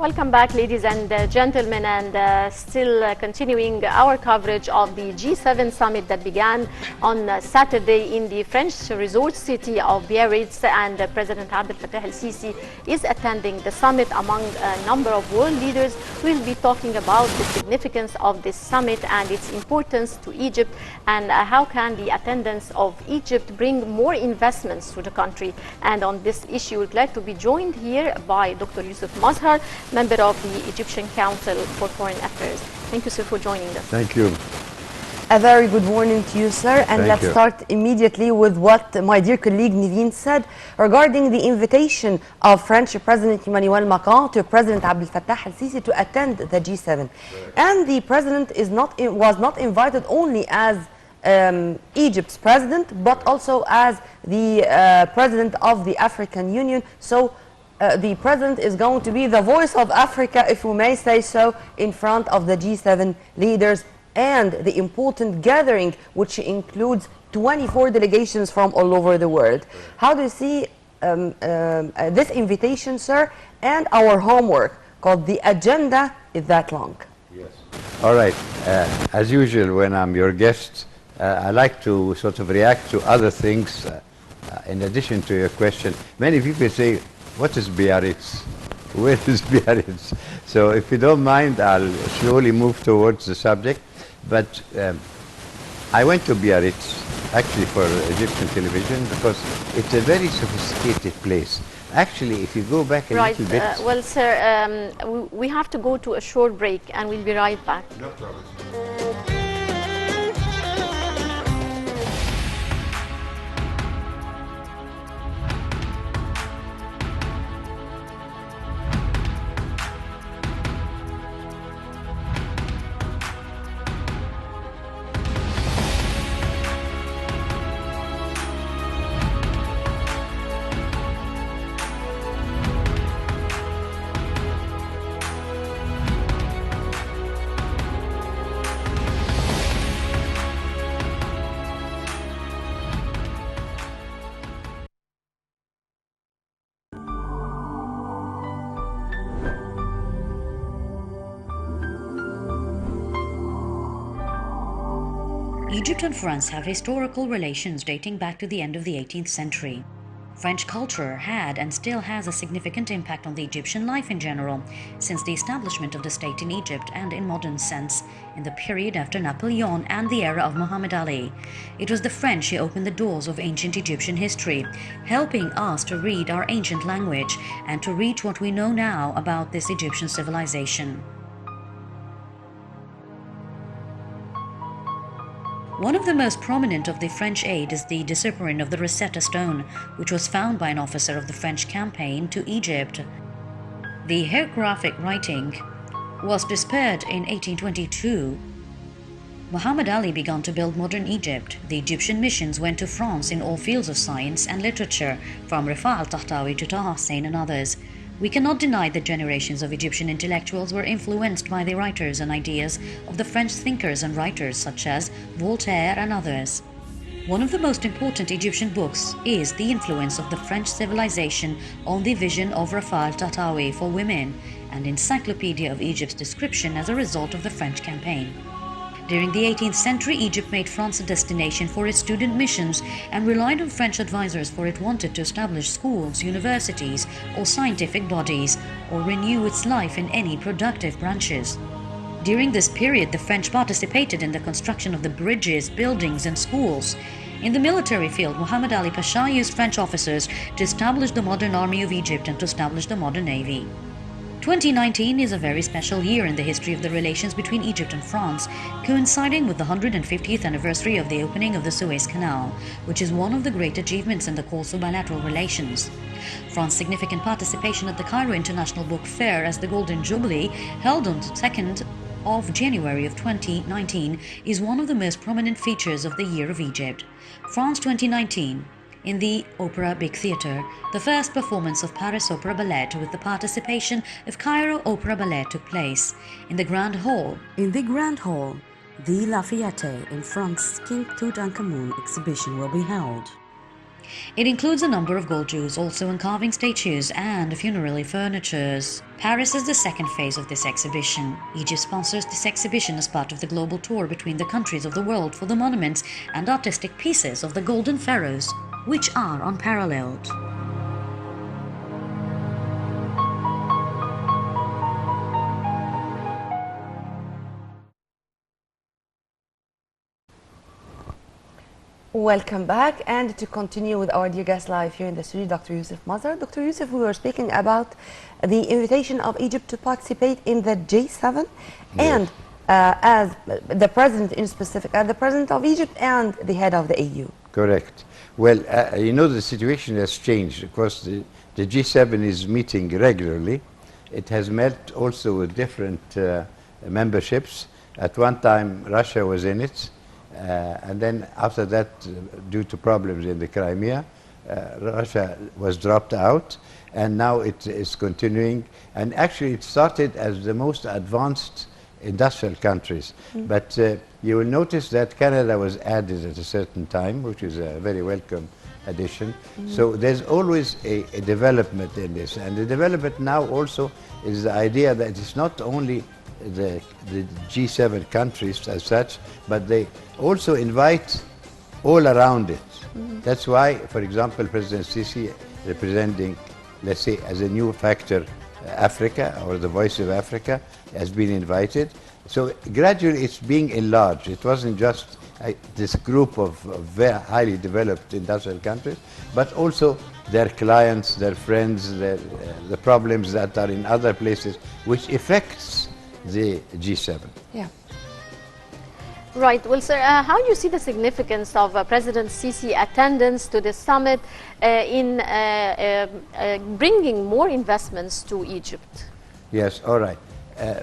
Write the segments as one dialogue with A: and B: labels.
A: Welcome back, ladies and gentlemen, and still continuing our coverage of the G7 summit that began on Saturday in the French resort city of Biarritz, and President Abdel Fattah el-Sisi is attending the summit among a number of world leaders. We'll be talking about the significance of this summit and its importance to Egypt, and how can the attendance of Egypt bring more investments to the country. And on this issue, we're glad to be joined here by Dr. Yossef Mazhar, member of the Egyptian Council for Foreign Affairs. Thank you, sir, for joining us.
B: Thank you.
C: A very good morning to you, sir. And let's start immediately with what my dear colleague Niveen said regarding the invitation of French President Emmanuel Macron to President Abdel Fattah el-Sisi to attend the G7. And the president was not invited only as Egypt's president, but also as the president of the African Union. So the president is going to be the voice of Africa, if we may say so, in front of the G7 leaders and the important gathering, which includes 24 delegations from all over the world. How do you see this invitation, sir, and our homework called the agenda is that long?
B: Yes. All right. As usual, when I'm your guest, I like to sort of react to other things in addition to your question. Many people say, what is Biarritz? Where is Biarritz? So if you don't mind, I'll slowly move towards the subject. But I went to Biarritz, actually for Egyptian television, because it's a very sophisticated place. Actually, if you go back a little bit...
A: well, sir, we have to go to a short break, and we'll be right back.
B: No problem.
D: Egypt and France have historical relations dating back to the end of the 18th century. French culture had and still has a significant impact on the Egyptian life in general, since the establishment of the state in Egypt and in modern sense, in the period after Napoleon and the era of Muhammad Ali. It was the French who opened the doors of ancient Egyptian history, helping us to read our ancient language and to reach what we know now about this Egyptian civilization. One of the most prominent of the French aid is the disappearance of the Rosetta Stone, which was found by an officer of the French campaign to Egypt. The hieroglyphic writing was disappeared in 1822. Muhammad Ali began to build modern Egypt. The Egyptian missions went to France in all fields of science and literature, from Rifa al-Tahtawi to Taha Hussein and others. We cannot deny that generations of Egyptian intellectuals were influenced by the writers and ideas of the French thinkers and writers such as Voltaire and others. One of the most important Egyptian books is The Influence of the French Civilization on the Vision of Rifa al-Tahtawi for Women, an encyclopedia of Egypt's description as a result of the French campaign. During the 18th century, Egypt made France a destination for its student missions and relied on French advisors for it wanted to establish schools, universities, or scientific bodies, or renew its life in any productive branches. During this period, the French participated in the construction of the bridges, buildings, and schools. In the military field, Muhammad Ali Pasha used French officers to establish the modern army of Egypt and to establish the modern navy. 2019 is a very special year in the history of the relations between Egypt and France, coinciding with the 150th anniversary of the opening of the Suez Canal, which is one of the great achievements in the course of bilateral relations. France's significant participation at the Cairo International Book Fair as the Golden Jubilee, held on 2nd of January of 2019, is one of the most prominent features of the Year of Egypt. France 2019. In the Opera Big Theatre, the first performance of Paris Opera Ballet with the participation of Cairo Opera Ballet took place. In the Grand Hall, the Lafayette in France's King Tutankhamun exhibition will be held. It includes a number of gold jewels, also in carving statues and funerary furnitures. Paris is the second phase of this exhibition. Egypt sponsors this exhibition as part of the global tour between the countries of the world for the monuments and artistic pieces of the golden pharaohs, which are unparalleled.
C: Welcome back, and to continue with our dear guest live here in the studio, Dr. Yossef Mazhar. Dr. Yossef, we were speaking about the invitation of Egypt to participate in the G7, and as the president in specific, the president of Egypt and the head of the AU.
B: Correct. Well, you know, the situation has changed. Of course, the G7 is meeting regularly. It has met also with different memberships. At one time, Russia was in it. And then after that, due to problems in the Crimea, Russia was dropped out, and now it is continuing. And actually, it started as the most advanced industrial countries. But you will notice that Canada was added at a certain time, which is a very welcome addition. So there's always a development in this. And the development now also is the idea that it's not only the G7 countries as such, but they also invite all around it. That's why, for example, President Sisi, representing, let's say, as a new factor, Africa, or the voice of Africa, has been invited. So gradually it's being enlarged. It wasn't just this group of very highly developed industrial countries, but also their clients, their friends, the problems that are in other places, which affects the G7.
C: Yeah.
A: Right. Well, sir, how do you see the significance of President Sisi attendance to the summit in bringing more investments to Egypt?
B: Yes, all right.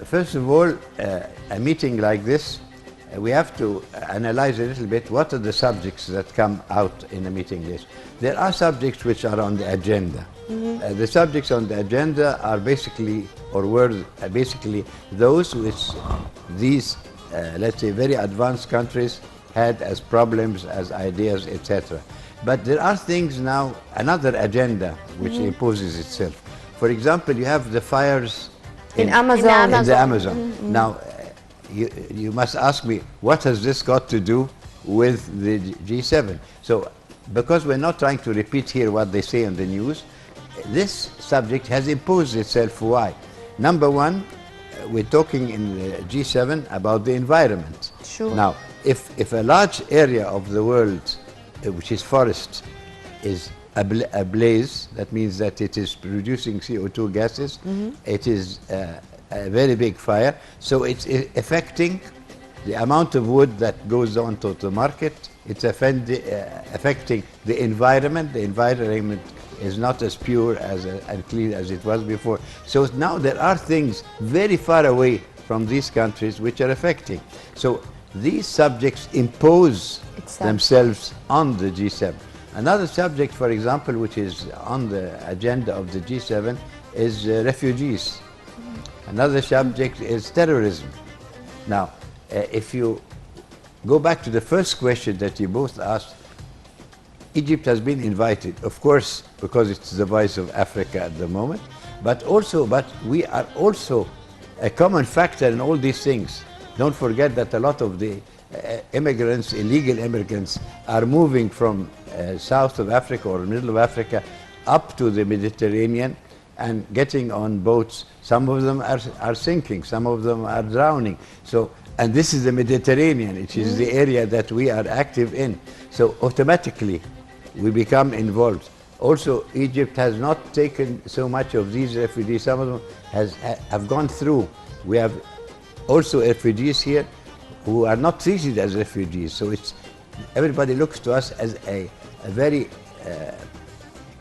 B: First of all, a meeting like this, we have to analyze a little bit what are the subjects that come out in a meeting like this. There are subjects which are on the agenda. The subjects on the agenda are basically, or were basically, those which these, let's say, very advanced countries had as problems, as ideas, etc. But there are things now, another agenda which imposes itself. For example, you have the fires
C: in Amazon.
B: In the Amazon. Now, you must ask me, what has this got to do with the G7? So, because we're not trying to repeat here what they say on the news, this subject has imposed itself. Why? Number one, we're talking in the G7 about the environment.
C: Sure.
B: Now, if a large area of the world, which is forest, is ablaze, that means that it is producing CO2 gases, it is a very big fire, so it's affecting the amount of wood that goes on to the market. It's affecting the environment. The environment is not as pure and clean as it was before. So now there are things very far away from these countries which are affecting. So these subjects impose themselves on the G7. Another subject, for example, which is on the agenda of the G7 is refugees. Another subject is terrorism. Now, if you go back to the first question that you both asked, Egypt has been invited, of course, because it's the voice of Africa at the moment, but we are also a common factor in all these things. Don't forget that a lot of the immigrants, illegal immigrants, are moving from south of Africa or middle of Africa up to the Mediterranean and getting on boats. Some of them are sinking, some of them are drowning. So, and this is the Mediterranean, which is the area that we are active in. So automatically we become involved. Also, Egypt has not taken so much of these refugees. Some of them have gone through. We have also refugees here who are not treated as refugees. So everybody looks to us as a very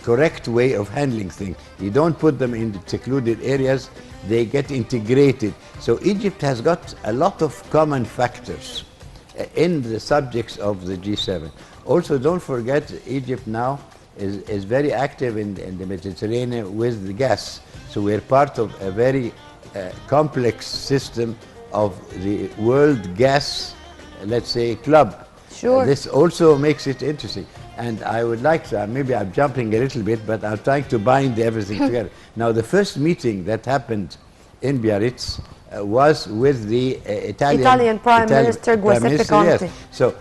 B: correct way of handling things. You don't put them in secluded areas, they get integrated. So Egypt has got a lot of common factors in the subjects of the G7. Also, don't forget, Egypt now is very active in the Mediterranean with the gas. So we're part of a very complex system of the world gas, let's say, club.
C: Sure.
B: This also makes it interesting. And I would like to, maybe I'm jumping a little bit, but I'm trying to bind everything together. Now, the first meeting that happened in Biarritz was with the
C: Italian Prime Minister Giuseppe Conte.
B: Yes. So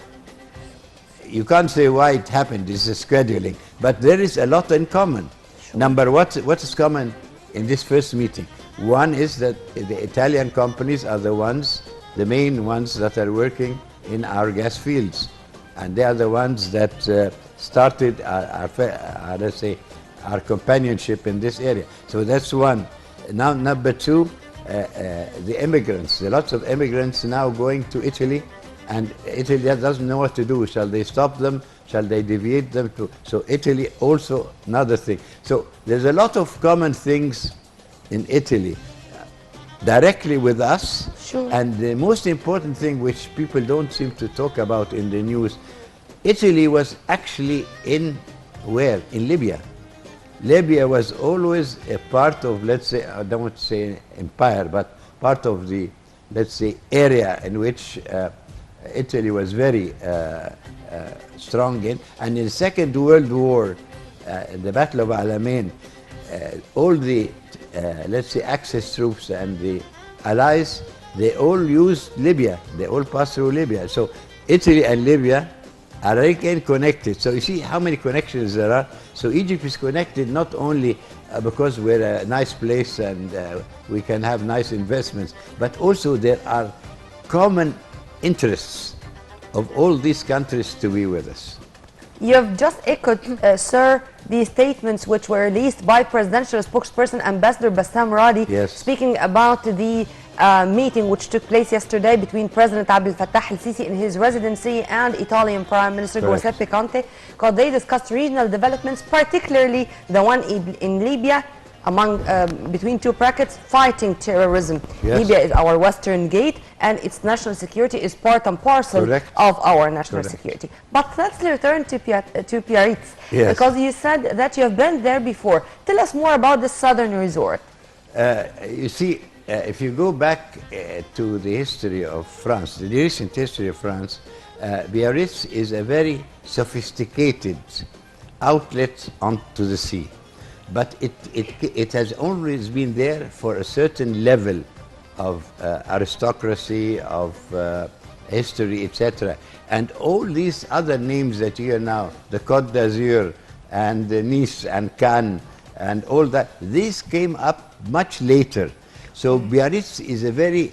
B: you can't say why it happened. This is scheduling, but there is a lot in common.
C: Sure.
B: Number, what is common in this first meeting? One is that the Italian companies are the main ones that are working in our gas fields, and they are the ones that started let's say, our companionship in this area. So that's one. Now, number two, the immigrants. There are lots of immigrants now going to Italy, and Italy doesn't know what to do. Shall they stop them? Shall they deviate them to? So Italy also another thing. So there's a lot of common things in Italy directly with us.
C: Sure.
B: And the most important thing, which people don't seem to talk about in the news, Italy was actually in where? In Libya. Libya was always a part of, let's say, I don't want to say empire, but part of the, let's say, area in which Italy was very strong in. And in the Second World War, the Battle of Alamein, all the, let's say, Axis troops and the Allies, they all used Libya. They all passed through Libya. So Italy and Libya are again connected. So you see how many connections there are. So Egypt is connected not only because we're a nice place and we can have nice investments, but also there are common interests of all these countries to be with us.
C: You have just echoed, sir, the statements which were released by presidential spokesperson Ambassador Bassam Radi,
B: yes,
C: speaking about the meeting which took place yesterday between President Abdel Fattah el-Sisi in his residency and Italian Prime Minister Giuseppe Conte, because they discussed regional developments, particularly the one in Libya, among between two brackets, fighting terrorism.
B: Yes.
C: Libya is our western gate, and its national security is part and parcel of our national security. But let's return to Biarritz,
B: yes,
C: because you said that you have been there before. Tell us more about the southern resort.
B: You see, if you go back to the history of France, the recent history of France, Biarritz is a very sophisticated outlet onto the sea. But it has always been there for a certain level of aristocracy, of history, etc. And all these other names that you hear now, the Côte d'Azur and Nice and Cannes and all that, these came up much later. So Biarritz is a very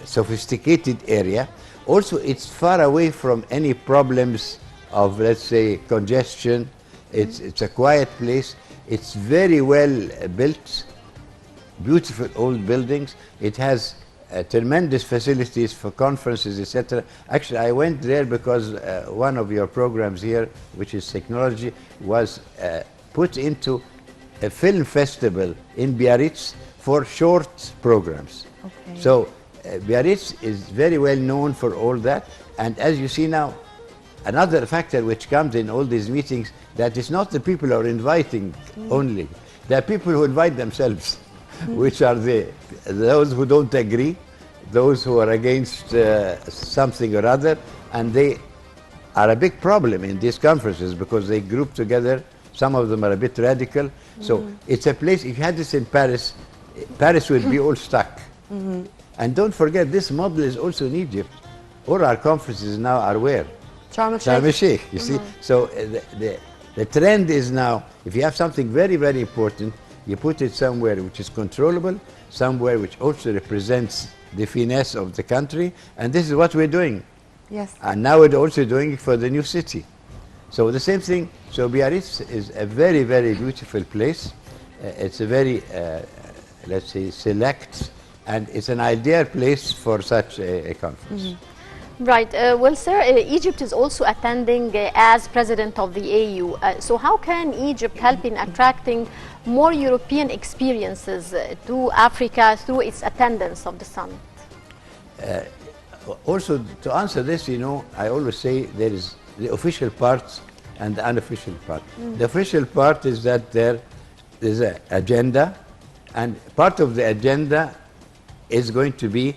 B: sophisticated area. Also, it's far away from any problems of, let's say, congestion. It's a quiet place. It's very well built, beautiful old buildings. It has tremendous facilities for conferences, etc. Actually, I went there because one of your programs here, which is technology, was put into a film festival in Biarritz for short programs.
C: Okay.
B: So Biarritz is very well known for all that. And as you see now, another factor which comes in all these meetings, that it's not the people who are inviting only. There are people who invite themselves, which are those who don't agree, those who are against something or other, and they are a big problem in these conferences because they group together. Some of them are a bit radical. So it's a place, if you had this in Paris, Paris would be all stuck. And don't forget, this model is also in Egypt. All our conferences now are where?
C: Sharm el-Sheikh.
B: You see, so the trend is now, if you have something very, very important, you put it somewhere which is controllable, somewhere which also represents the finesse of the country, and this is what we're doing.
C: Yes.
B: And now we're also doing it for the new city. So the same thing. So Biarritz is a very, very beautiful place. It's a very, let's say, select, and it's an ideal place for such a conference.
A: Right. Well, sir, Egypt is also attending as president of the AU. So how can Egypt help in attracting more European experiences to Africa through its attendance of the summit?
B: Also, to answer this, you know, I always say there is the official part and the unofficial part. The official part is that there is an agenda, and part of the agenda is going to be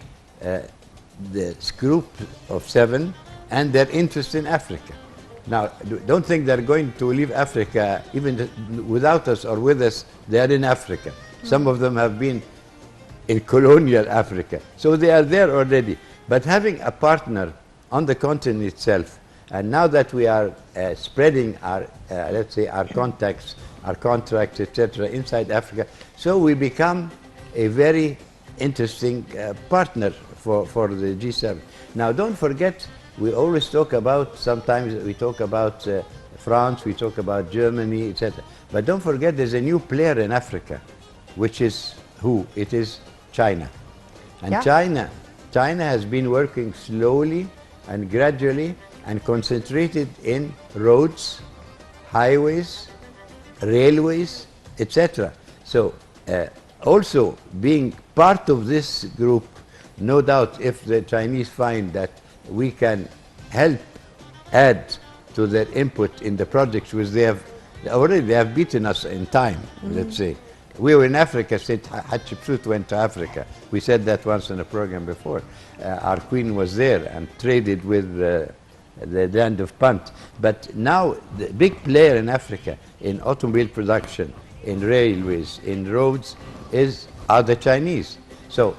B: this group of 7 and their interest in Africa. Now, don't think they're going to leave Africa even without us or with us. They are in Africa. Some of them have been in colonial Africa. So they are there already. But having a partner on the continent itself, and now that we are spreading our, let's say, our contacts, our contracts, etc., inside Africa, so we become a very interesting partner for the G7. Now, don't forget, we always talk about, sometimes we talk about France, we talk about Germany, etc. But don't forget, there's a new player in Africa, which is who? It is China. And
C: Yeah.
B: China has been working slowly and gradually and concentrated in roads, highways, railways, etc. So also being part of this group, no doubt if the Chinese find that we can help add to their input in the projects, which they have beaten us in time, let's say. We were in Africa, Saint Hatshepsut went to Africa. We said that once in a program before. Our queen was there and traded with the land of Punt. But now the big player in Africa in automobile production, in railways, in roads, are the Chinese. So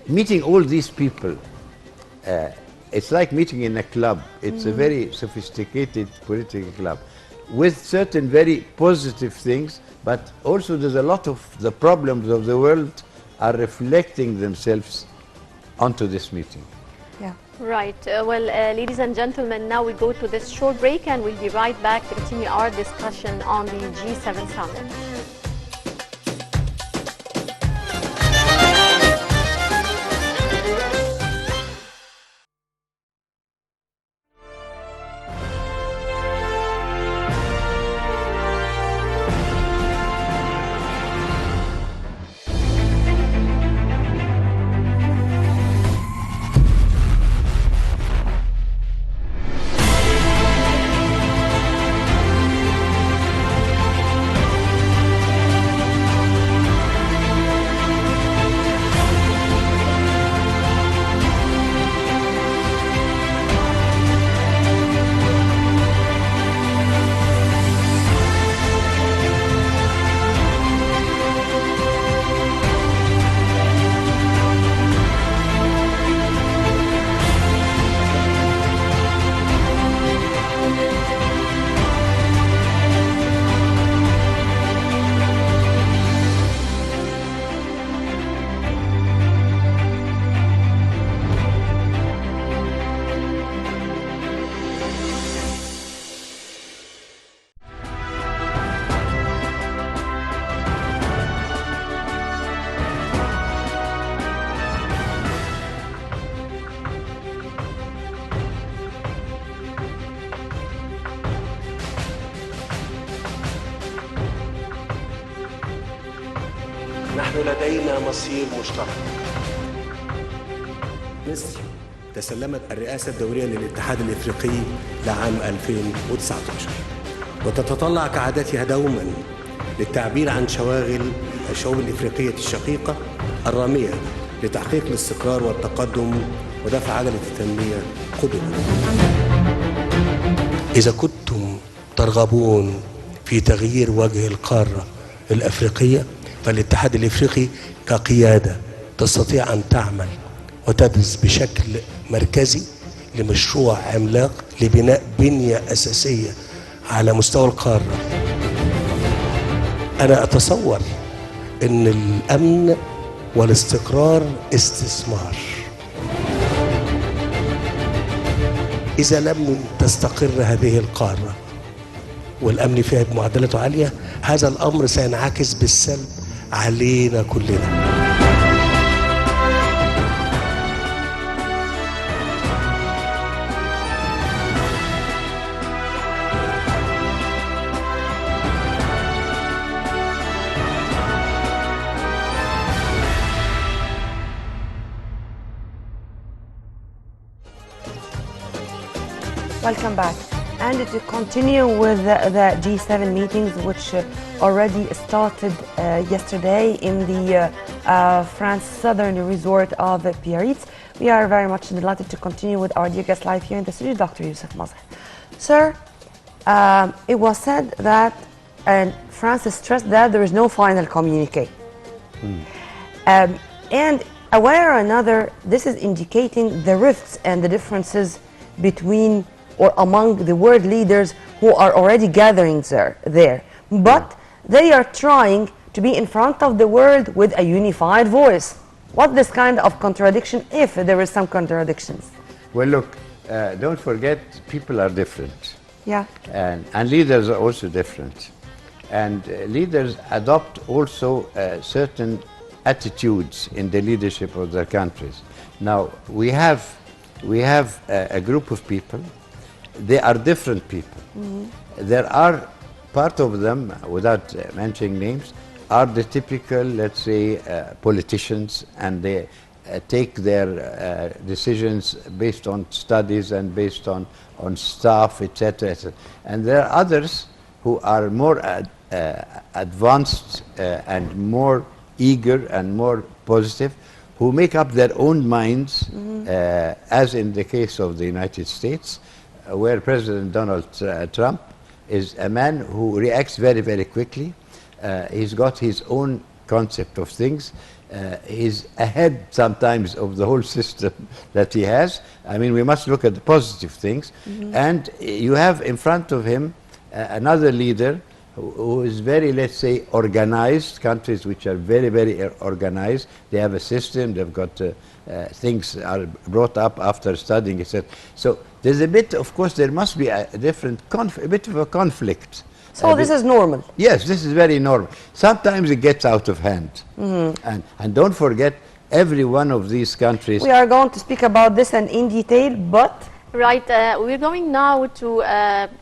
B: meeting all these people, it's like meeting in a club. It's a very sophisticated political club with certain very positive things, but also there's a lot of the problems of the world are reflecting themselves onto this meeting.
C: Yeah.
A: Right. Well, ladies and gentlemen, now we go to this short break and we'll be right back to continue our discussion on the G7 summit.
E: نحن لدينا مصير مشترك.
F: مصر تسلمت الرئاسة الدورية للاتحاد الإفريقي لعام 2019 وتتطلع كعادتها دوما للتعبير عن شواغل الشعوب الإفريقية الشقيقة الرامية لتحقيق الاستقرار والتقدم ودفع عجلة التنمية قدما. إذا كنتم ترغبون في تغيير وجه القارة الأفريقية، فالاتحاد الإفريقي كقيادة تستطيع أن تعمل وتدرس بشكل مركزي لمشروع عملاق لبناء بنية أساسية على مستوى القارة. أنا أتصور أن الأمن والاستقرار استثمار. إذا لم تستقر هذه القارة والأمن فيها بمعدلاته عالية، هذا الأمر سينعكس بالسلب علينا كلنا.
C: Welcome back. And to continue with the G7 meetings, which already started yesterday in the France southern resort of Biarritz, We are very much delighted to continue with our dear guest live here in the studio, Dr. Yossef Mazhar. Sir, it was said that, and France stressed that there is no final communique. And a way or another, this is indicating the rifts and the differences between or among the world leaders who are already gathering there. But they are trying to be in front of the world with a unified voice. What this kind of contradiction, if there is some contradictions?
B: Well, look, don't forget, people are different.
C: Yeah.
B: And leaders are also different. And leaders adopt also certain attitudes in the leadership of their countries. Now, we have a group of people. They are different people. There are part of them, without mentioning names, are the typical, let's say, politicians, and they take their decisions based on studies and based on staff, etc., etc. And there are others who are more advanced and more eager and more positive, who make up their own minds, as in the case of the United States, where President Donald Trump is a man who reacts very, very quickly. He's got his own concept of things. He's ahead sometimes of the whole system that he has. I mean, we must look at the positive things. And you have in front of him another leader who is very, let's say, organized. Countries which are very, very organized. They have a system. They've got things are brought up after studying, etc. So there's a bit, of course, there must be a different, a bit of a conflict.
C: So this is normal?
B: Yes, this is very normal. Sometimes it gets out of hand. And don't forget, every one of these countries...
C: We are going to speak about this in detail, but...
A: Right, we're going now to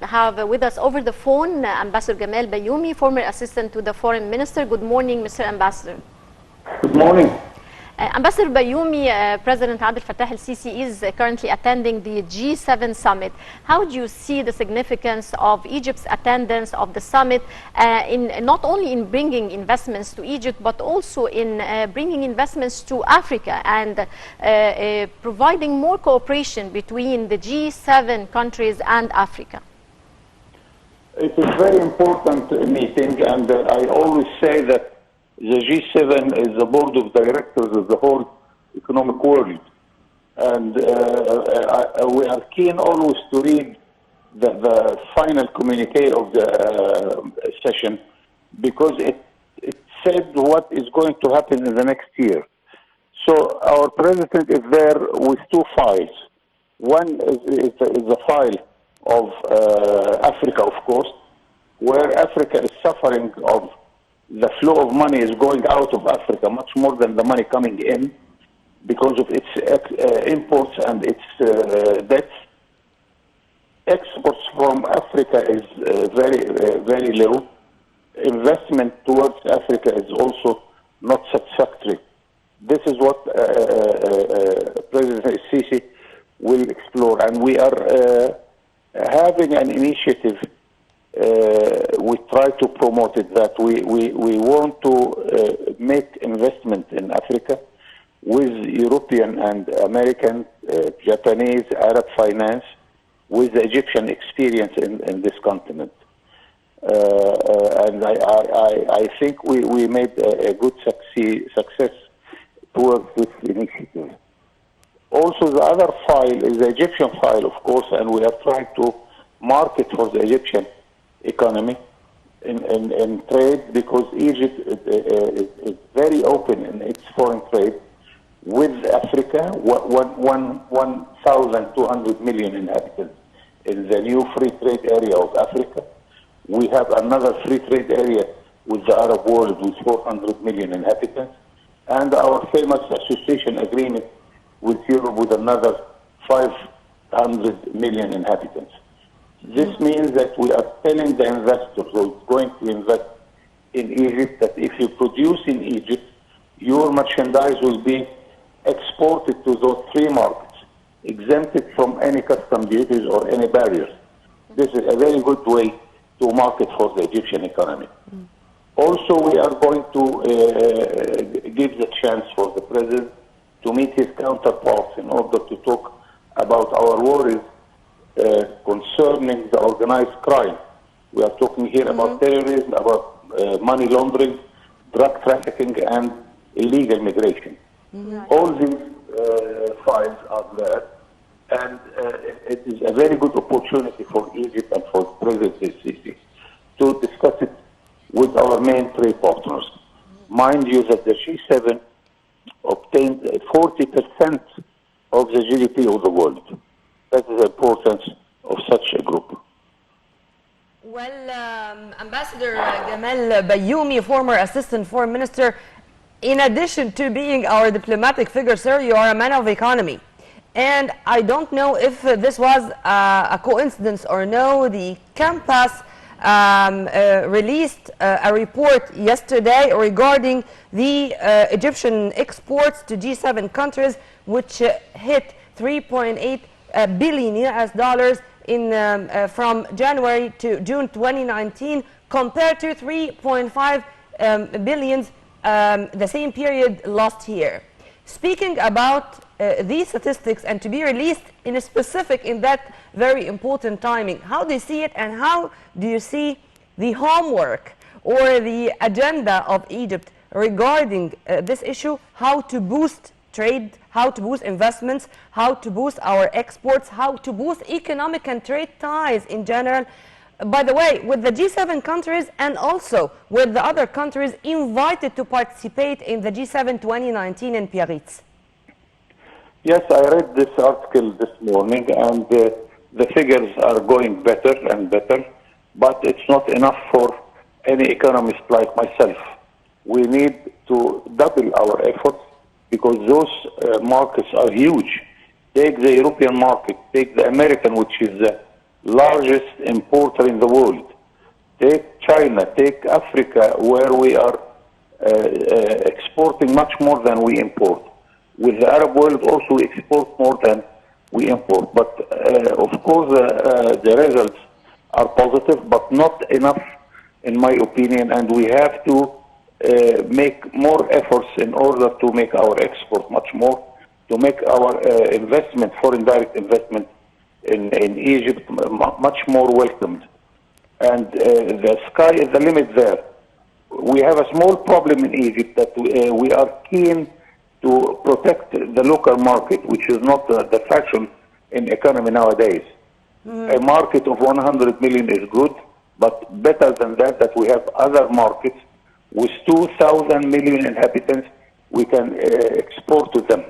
A: have with us over the phone Ambassador Gamal Bayoumi, former assistant to the foreign minister. Good morning, Mr. Ambassador.
G: Good morning.
A: Ambassador Bayoumi, President Abdel Fattah el-Sisi is currently attending the G7 summit. How do you see the significance of Egypt's attendance of the summit, in not only in bringing investments to Egypt, but also in bringing investments to Africa and providing more cooperation between the G7 countries and Africa?
G: It is a very important meeting, and I always say that the G7 is the board of directors of the whole economic world. And we are keen always to read the final communique of the session, because it said what is going to happen in the next year. So our president is there with two files. One is the file of Africa, of course, where Africa is suffering of the flow of money is going out of Africa much more than the money coming in because of its imports and its debts. Exports from Africa is very low. Investment towards Africa is also not satisfactory. This is what President Sisi will explore, and we are having an initiative. We try to promote it, that we want to make investment in Africa with European and American, Japanese, Arab finance, with the Egyptian experience in this continent. And I think we made a good success towards this initiative. Also, the other file is the Egyptian file, of course, and we are trying to market for the Egyptian economy in trade, because Egypt is very open in its foreign trade with Africa. 1,200 million inhabitants in the new free trade area of Africa. We have another free trade area with the Arab world with 400 million inhabitants, and our famous association agreement with Europe with another 500 million inhabitants. This means that we are telling the investors who are going to invest in Egypt that if you produce in Egypt, your merchandise will be exported to those three markets, exempted from any custom duties or any barriers. This is a very good way to market for the Egyptian economy. Also, we are going to give the chance for the president to meet his counterparts in order to talk about our worries concerning the organized crime. We are talking here about terrorism, about money laundering, drug trafficking, and illegal migration. All these files are there, and it is a very good opportunity for Egypt and for President Sisi to discuss it with our main trade partners. Mind you that the G7 obtained 40% of the GDP of the world. That is the importance of such a group.
C: Well, Ambassador Gamal Bayoumi, former Assistant Foreign Minister, in addition to being our diplomatic figure, sir, you are a man of economy. And I don't know if this was a coincidence or no. The Campus released a report yesterday regarding the Egyptian exports to G7 countries, which hit 3.8 billion US dollars in from January to June 2019, compared to 3.5 billions the same period last year. Speaking about these statistics and to be released in a specific in that very important timing, how do you see it, and how do you see the homework or the agenda of Egypt regarding this issue, how to boost trade, how to boost investments, how to boost our exports, how to boost economic and trade ties in general, by the way, with the G7 countries and also with the other countries invited to participate in the G7 2019 in Biarritz?
G: Yes, I read this article this morning, and the figures are going better and better, but it's not enough for any economist like myself. We need to double our efforts, because those markets are huge. Take the European market, take the American, which is the largest importer in the world. Take China, take Africa, where we are exporting much more than we import. With the Arab world also we export more than we import. But of course the results are positive, but not enough in my opinion, and we have to make more efforts in order to make our export much more, to make our investment, foreign direct investment in Egypt much more welcomed. And the sky is the limit there. We have a small problem in Egypt that we are keen to protect the local market, which is not the fashion in economy nowadays. A market of 100 million is good, but better than that we have other markets with 2,000 million inhabitants we can export to them.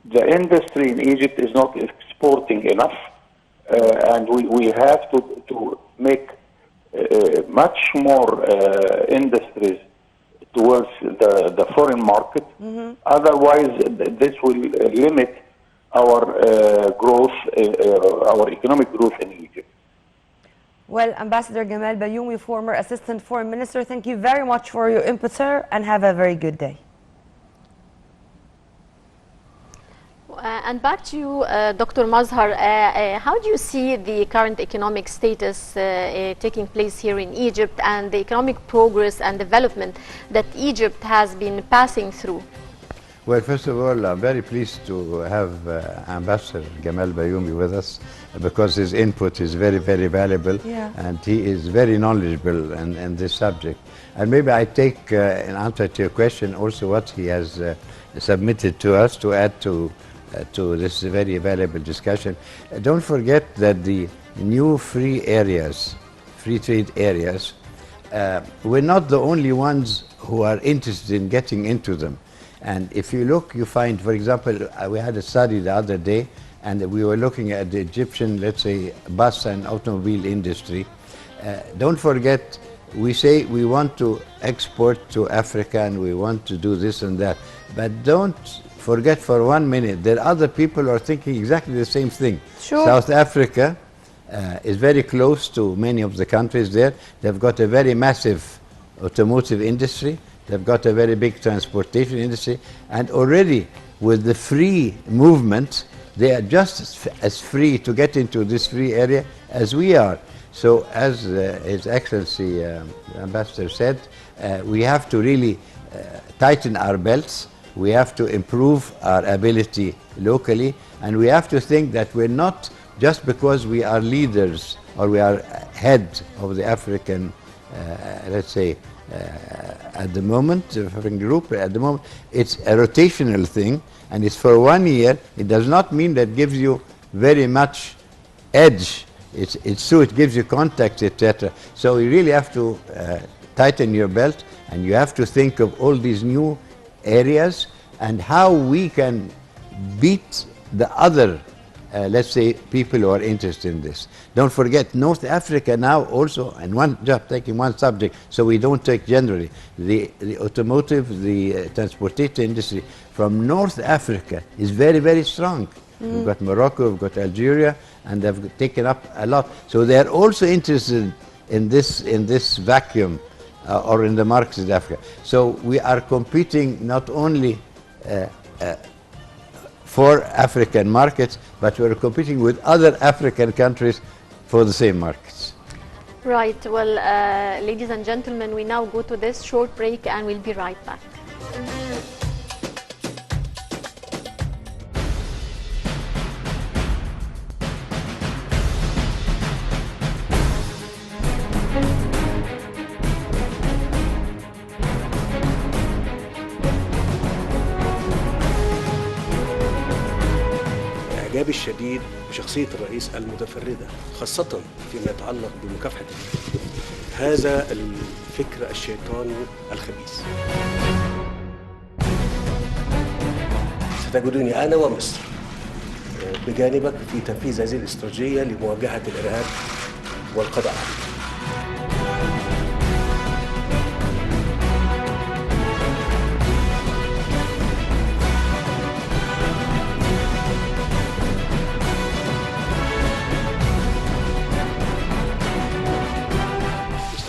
G: The industry in Egypt is not exporting enough, and we have to make much more industries towards the foreign market. Otherwise, this will limit our growth, our economic growth in Egypt.
C: Well, Ambassador Gamal Bayoumi, former Assistant Foreign Minister, thank you very much for your input, sir, and have a very good day.
A: And back to you, Dr. Mazhar, how do you see the current economic status taking place here in Egypt, and the economic progress and development that Egypt has been passing through?
B: Well, first of all, I'm very pleased to have Ambassador Gamal Bayoumi with us, because his input is very, very valuable, and he is very knowledgeable in this subject. And maybe I take in answer to your question also what he has submitted to us to add to this very valuable discussion. Don't forget that the new free trade areas, we're not the only ones who are interested in getting into them. And if you look, you find, for example, we had a study the other day, and we were looking at the Egyptian, let's say, bus and automobile industry. Don't forget, we say we want to export to Africa and we want to do this and that, but don't forget for 1 minute that other people are thinking exactly the same thing.
C: Sure.
B: South Africa is very close to many of the countries there. They've got a very massive automotive industry. They've got a very big transportation industry. And already with the free movement, they are just as free to get into this free area as we are. So as His Excellency Ambassador said, we have to really tighten our belts. we have to improve our ability locally, and we have to think that we're not, just because we are leaders or we are head of the African, let's say, at the moment, African group, at the moment, it's a rotational thing, and it's for 1 year. It does not mean that gives you very much edge. It's true, it gives you contacts, etc. So you really have to tighten your belt, and you have to think of all these new areas and how we can beat the other, let's say, people who are interested in this. Don't forget, North Africa now also, and just taking one subject, so we don't take generally, the automotive, the transportation industry from North Africa is very, very strong. We've got Morocco, we've got Algeria, and they've taken up a lot. So they're also interested in this vacuum or in the markets in Africa. So we are competing not only for African markets, but we're competing with other African countries for the same markets.
A: Right. Well, ladies and gentlemen, we now go to this short break and we'll be right back.
F: الإعجاب الشديد بشخصية الرئيس المتفردة، خاصة فيما يتعلق بمكافحة هذا الفكر الشيطاني الخبيث. ستجدني أنا ومصر بجانبك في تنفيذ هذه الاستراتيجية لمواجهة الإرهاب والقضاء عليه.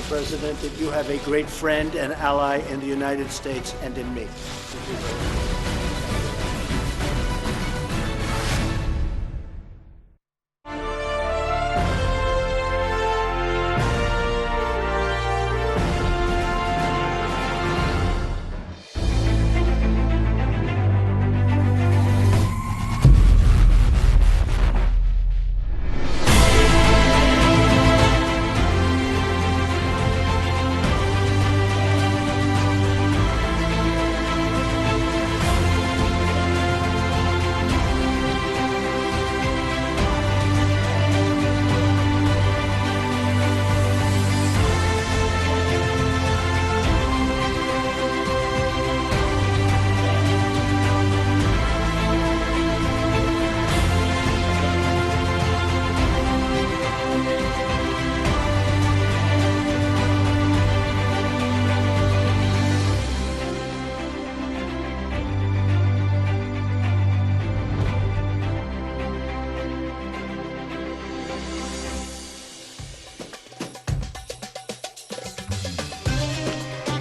H: President, that you have a great friend and ally in the United States and in me.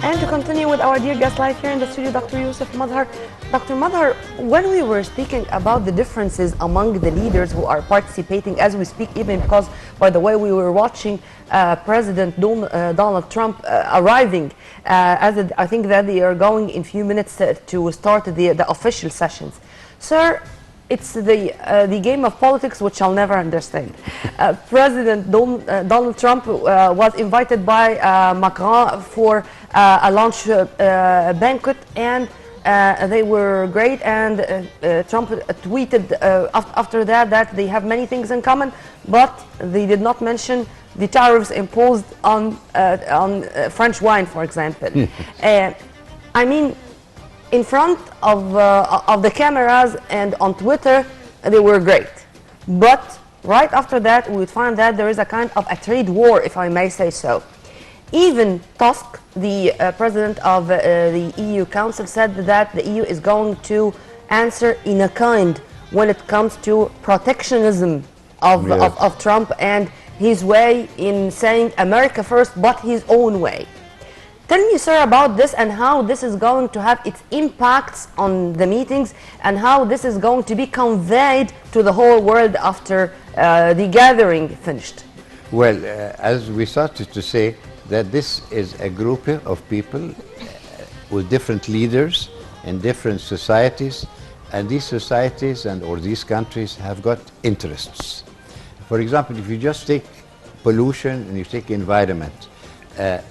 C: And to continue with our dear guest live here in the studio, Dr. Yossef Mazhar. Dr. Mazhar, when we were speaking about the differences among the leaders who are participating as we speak, even because, by the way, we were watching President Donald Trump arriving, I think that they are going in a few minutes to start the official sessions. Sir, it's the game of politics which I'll never understand. President Donald Trump was invited by Macron for a lunch banquet, and they were great, and Trump tweeted after that they have many things in common, but they did not mention the tariffs imposed on French wine, for example. I mean, in front of the cameras and on Twitter, they were great. But right after that, we would find that there is a kind of a trade war, if I may say so. Even Tusk, the president of the EU Council, said that the EU is going to answer in a kind when it comes to protectionism of Trump and his way in saying America first, but his own way. Tell me, sir, about this and how this is going to have its impacts on the meetings and how this is going to be conveyed to the whole world after the gathering finished.
B: Well, as we started to say, that this is a group of people with different leaders in different societies, and these societies or these countries have got interests. For example, if you just take pollution and you take environment,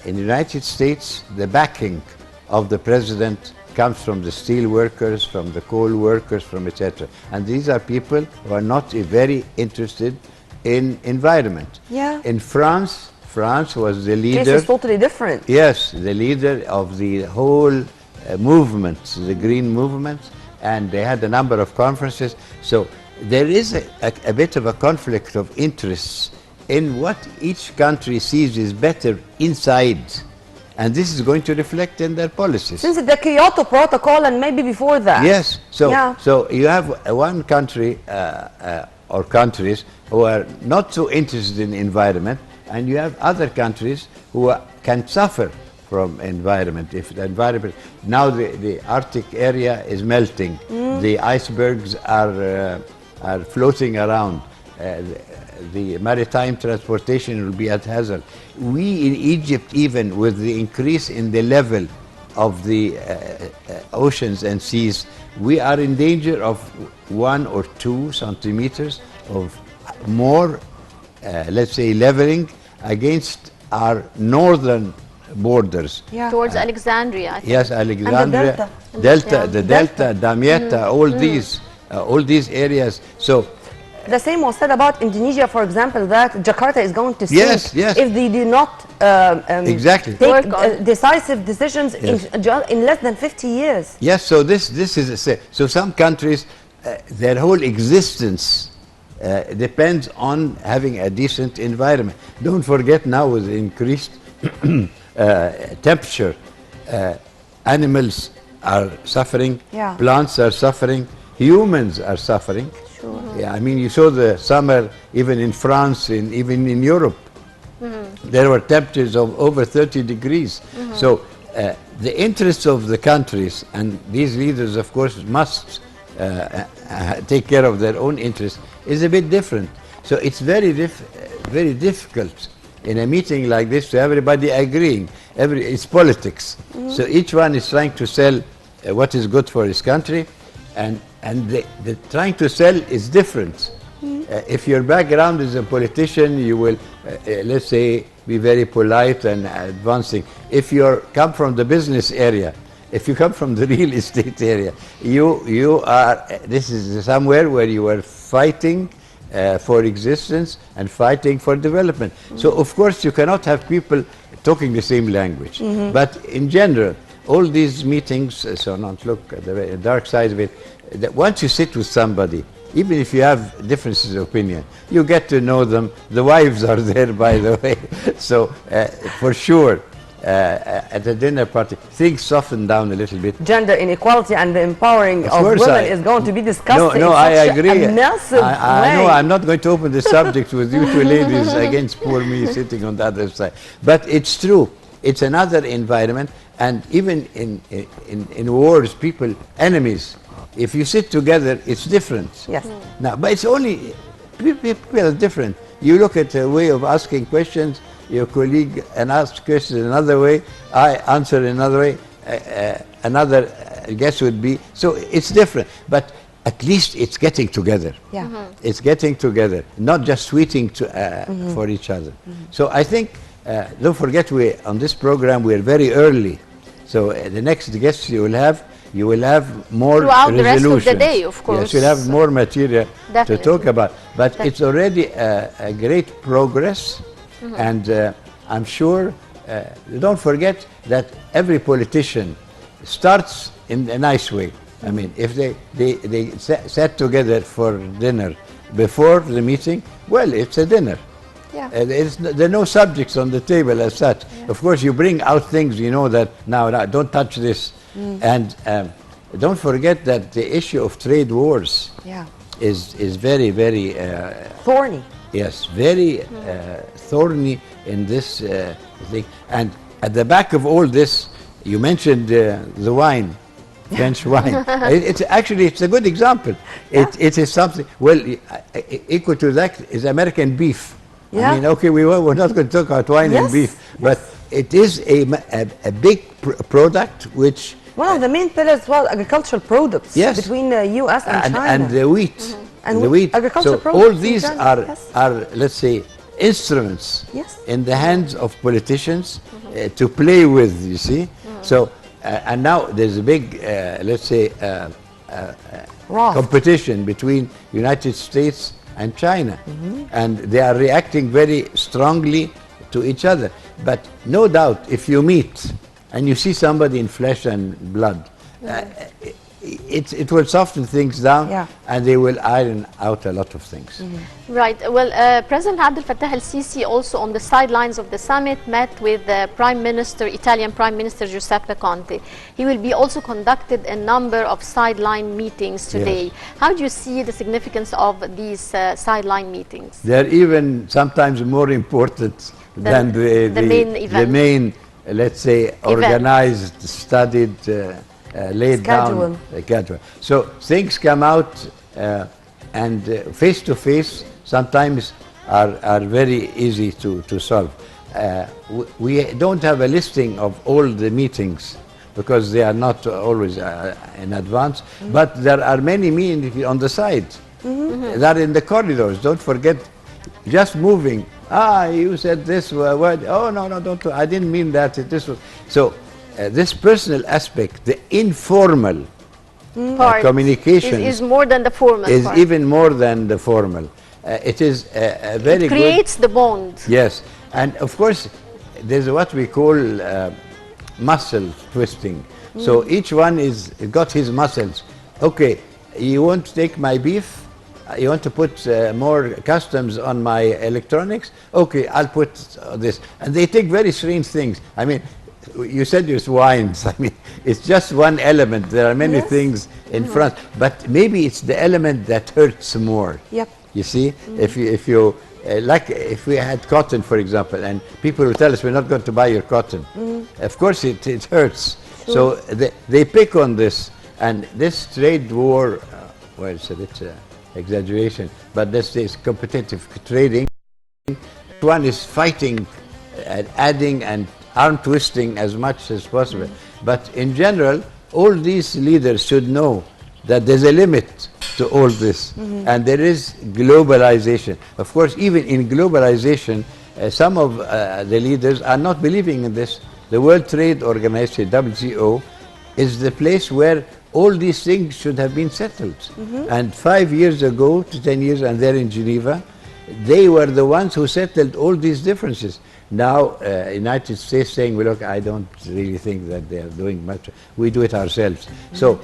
B: in the United States, the backing of the president comes from the steel workers, from the coal workers, from etc. And these are people who are not very interested in environment.
C: Yeah.
B: In France was the leader.
C: Case is totally different.
B: Yes, the leader of the whole movement, the green movement, and they had a number of conferences. So there is a bit of a conflict of interests in what each country sees is better inside. And this is going to reflect in their policies.
C: Since the Kyoto Protocol and maybe before that.
B: Yes, so,
C: yeah.
B: So you have one country or countries who are not so interested in environment, and you have other countries who can suffer from environment. If the environment, now the Arctic area is melting, the icebergs are floating around, the maritime transportation will be at hazard. We in Egypt, even with the increase in the level of the oceans and seas, we are in danger of 1 or 2 centimeters of more, let's say, leveling against our northern borders.
C: Yeah.
A: Towards Alexandria, I think.
B: Yes, Alexandria,
C: And the
B: Delta, Damietta, all these areas. So
C: the same was said about Indonesia, for example, that Jakarta is going to sink
B: Yes, yes.
C: if they do not
B: exactly
C: take decisive decisions
B: Yes.
C: in less than 50 years.
B: Yes, so this is so some countries, their whole existence depends on having a decent environment. Don't forget now with increased temperature, animals are suffering,
C: Yeah.
B: plants are suffering, humans are suffering.
C: Sure.
B: Yeah, I mean, you saw the summer even in France, even in Europe. There were temperatures of over 30 degrees. So the interests of the countries, and these leaders, of course, must take care of their own interests, is a bit different. So it's very difficult in a meeting like this to everybody agreeing. It's politics. So each one is trying to sell what is good for his country, and the trying to sell is different. If your background is a politician, you will, let's say, be very polite and advancing. If you come from the business area, if you come from the real estate area, you are, this is somewhere where you are fighting for existence and fighting for development. So of course you cannot have people talking the same language. But in general, all these meetings, so not look at the dark side of it, that once you sit with somebody, even if you have differences of opinion, you get to know them. The wives are there, by the way. So for sure, at a dinner party, things soften down a little bit.
C: Gender inequality and the empowering of women is going to be discussed in
B: I
C: such
B: agree.
C: a massive way.
B: I know I'm not going to open the subject with you two ladies against poor me sitting on the other side. But it's true. It's another environment. And even in wars, people, enemies, if you sit together, it's different.
C: Yes.
B: Now, but it's only, people are different. You look at a way of asking questions, your colleague and ask questions another way, I answer another way, another guess would be, so it's different. But at least it's getting together.
C: Yeah.
B: It's getting together, not just tweeting for each other. So I think, don't forget, on this program, we're very early. So the next guests you will have more
A: throughout the rest
B: resolutions.
A: of the day, of course.
B: Yes, you'll have more material to talk about. But it's already a great progress, and I'm sure, don't forget that every politician starts in a nice way. I mean, if they sat together for dinner before the meeting, well, it's a dinner.
C: Yeah.
B: There are no subjects on the table as such. Yeah. Of course, you bring out things, you know, that now don't touch this. And don't forget that the issue of trade wars is very, very
C: thorny.
B: Yes, very thorny in this thing. And at the back of all this, you mentioned the wine, French wine. It's a good example.
C: Yeah.
B: It is something, well, equal to that is American beef.
C: Yeah.
B: I mean, okay, we're not going to talk about wine and beef, but it is a big product which
C: One of the main pillars was agricultural products between the U.S. and China.
B: And the wheat.
C: And
B: the wheat.
C: Agricultural
B: so
C: products
B: all these
C: China,
B: are, let's say, instruments in the hands of politicians to play with, you see. So, and now there's a big, let's say, competition between United States and China. And they are reacting very strongly to each other. But no doubt, if you meet and you see somebody in flesh and blood, it will soften things down and they will iron out a lot of things.
A: Right. Well, President Abdel Fattah el-Sisi also on the sidelines of the summit met with the Italian Prime Minister Giuseppe Conte. He will be also conducted a number of sideline meetings today. How do you see the significance of these sideline meetings?
B: They're even sometimes more important than the main event. The main, let's say, organized, studied, laid down schedule. So things come out and face to face sometimes are very easy to solve. We don't have a listing of all the meetings because they are not always in advance, but there are many meetings on the side. They are in the corridors. Don't forget, just moving. You said this word. Oh, no, don't. I didn't mean that. This was so. This personal aspect, the informal communication
A: is more than the formal part.
B: Even more than the formal. It is a very
A: good. It creates the bond.
B: Yes, and of course, there's what we call muscle twisting. So each one is got his muscles. Okay, you want to take my beef? You want to put more customs on my electronics? Okay, I'll put this. And they take very strange things. I mean, you said it's wines. I mean, it's just one element. There are many things in front, but maybe it's the element that hurts more.
C: Yep.
B: You see, if you like, if we had cotton, for example, and people will tell us we're not going to buy your cotton. Of course, it hurts. So they pick on this, and this trade war. Well, it's a bit exaggeration, but this is competitive trading. One is fighting and adding and arm twisting as much as possible. But in general, all these leaders should know that there's a limit to all this, and there is globalization. Of course, even in globalization, some of the leaders are not believing in this. The World Trade Organization, WTO, is the place where all these things should have been settled. And 5 years ago to 10 years, and they're in Geneva, they were the ones who settled all these differences. Now, United States saying, well, look, I don't really think that they are doing much. We do it ourselves. So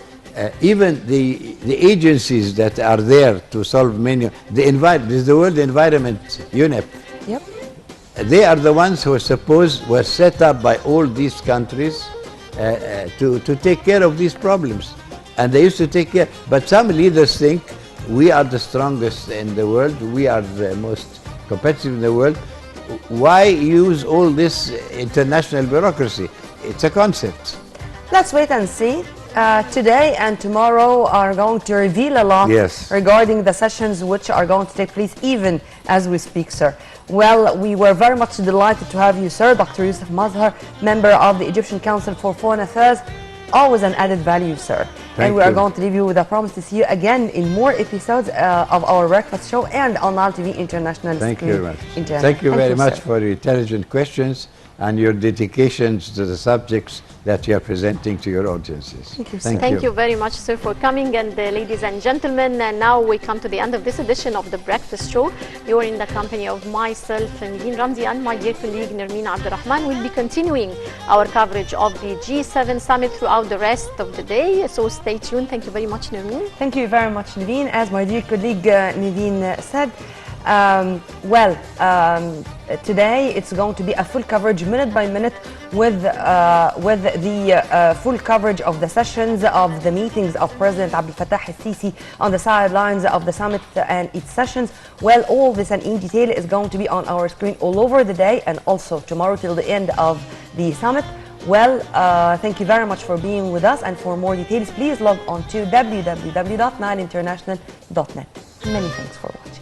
B: even the agencies that are there to solve many, there's the World Environment, UNEP.
C: Yep.
B: They are the ones who were set up by all these countries to take care of these problems. And they used to take care. But some leaders think we are the strongest in the world, we are the most competitive in the world. Why use all this international bureaucracy? It's a concept.
C: Let's wait and see. Today and tomorrow are going to reveal a lot regarding the sessions which are going to take place even as we speak, sir. Well, we were very much delighted to have you, sir, Dr. Yossef Mazhar, member of the Egyptian Council for Foreign Affairs. Always an added value, sir. And we are going to leave you with a promise to see you again in more episodes of our breakfast show and on Nile TV International.
B: Thank you very much. Thank you very much for your intelligent questions and your dedications to the subjects that you are presenting to your audiences.
C: Thank you, sir.
A: Thank you very much, sir, for coming. And ladies and gentlemen, now we come to the end of this edition of The Breakfast Show. You're in the company of myself, Nidine Ramzi, and my dear colleague, Nermeen Abdurrahman. We'll be continuing our coverage of the G7 summit throughout the rest of the day. So stay tuned. Thank you very much, Nermeen.
C: Thank you very much, Nidine. As my dear colleague Nidine said, today it's going to be a full coverage minute by minute with the full coverage of the sessions of the meetings of President Abdel Fattah el-Sisi on the sidelines of the summit and its sessions. Well, all this and in detail is going to be on our screen all over the day and also tomorrow till the end of the summit. Well, thank you very much for being with us, and for more details please log on to www.nileinternational.net. Many thanks for watching.